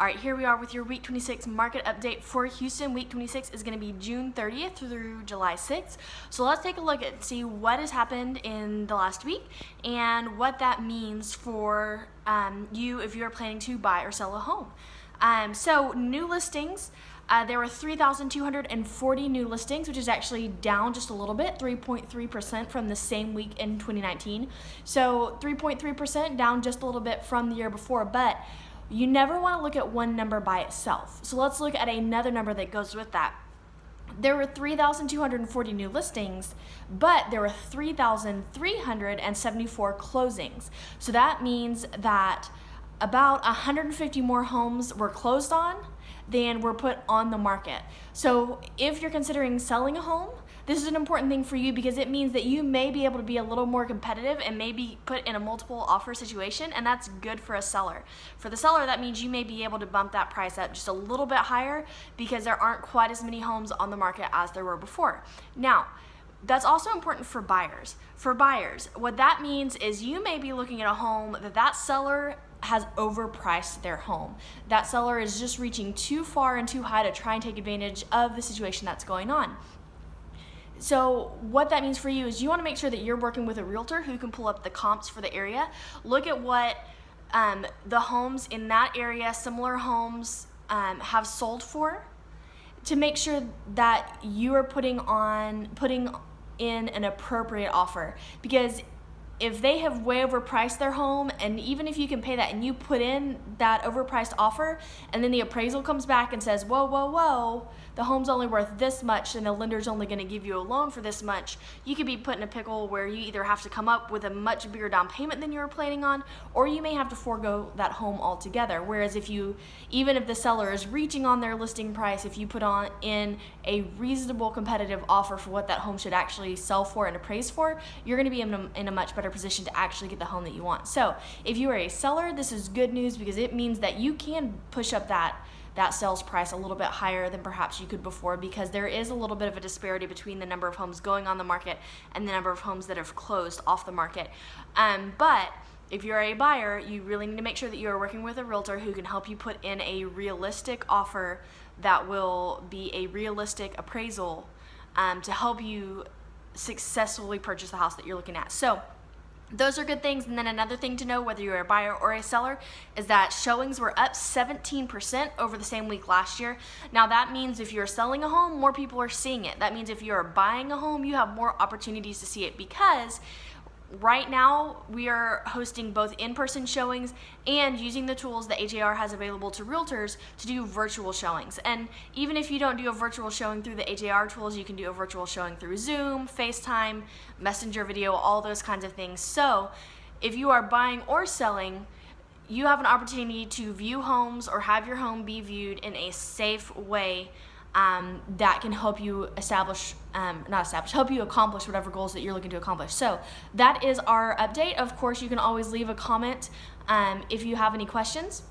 All right, here we are with your week 26 market update for Houston. Week 26 is going to be June 30th through July 6th. So let's take a look and see what has happened in the last week and what that means for you if you're planning to buy or sell a home. So new listings, there were 3,240 new listings, which is actually down just a little bit, 3.3% from the same week in 2019. So 3.3% down just a little bit from the year before, but you never want to look at one number by itself. So let's look at another number that goes with that. There were 3,240 new listings, but there were 3,374 closings. So that means that about 150 more homes were closed on than were put on the market. So if you're considering selling a home, this is an important thing for you because it means that you may be able to be a little more competitive and maybe put in a multiple offer situation, and that's good for a seller. For the seller, that means you may be able to bump that price up just a little bit higher because there aren't quite as many homes on the market as there were before. Now, that's also important for buyers. For buyers, what that means is you may be looking at a home that seller has overpriced their home. That seller is just reaching too far and too high to try and take advantage of the situation that's going on. So what that means for you is you want to make sure that you're working with a realtor who can pull up the comps for the area. Look at what the homes in that area, similar homes, have sold for, to make sure that you are putting in an appropriate offer. Because if they have way overpriced their home, and even if you can pay that and you put in that overpriced offer, and then the appraisal comes back and says, whoa, the home's only worth this much and the lender's only going to give you a loan for this much, you could be put in a pickle where you either have to come up with a much bigger down payment than you were planning on, or you may have to forego that home altogether. Whereas even if the seller is reaching on their listing price, if you put in a reasonable competitive offer for what that home should actually sell for and appraise for, you're going to be in a much better position to actually get the home that you want. So if you are a seller, this is good news because it means that you can push up that sales price a little bit higher than perhaps you could before, because there is a little bit of a disparity between the number of homes going on the market and the number of homes that have closed off the market. But if you're a buyer, you really need to make sure that you are working with a realtor who can help you put in a realistic offer that will be a realistic appraisal to help you successfully purchase the house that you're looking at. So those are good things. And then another thing to know, whether you're a buyer or a seller, is that showings were up 17% over the same week last year. Now that means if you're selling a home, more people are seeing it. That means if you're buying a home, you have more opportunities to see it, because right now we are hosting both in-person showings and using the tools that HAR has available to realtors to do virtual showings. And even if you don't do a virtual showing through the HAR tools, you can do a virtual showing through Zoom, FaceTime, Messenger video, all those kinds of things. So if you are buying or selling, you have an opportunity to view homes or have your home be viewed in a safe way that can help you help you accomplish whatever goals that you're looking to accomplish. So that is our update. Of course, you can always leave a comment if you have any questions.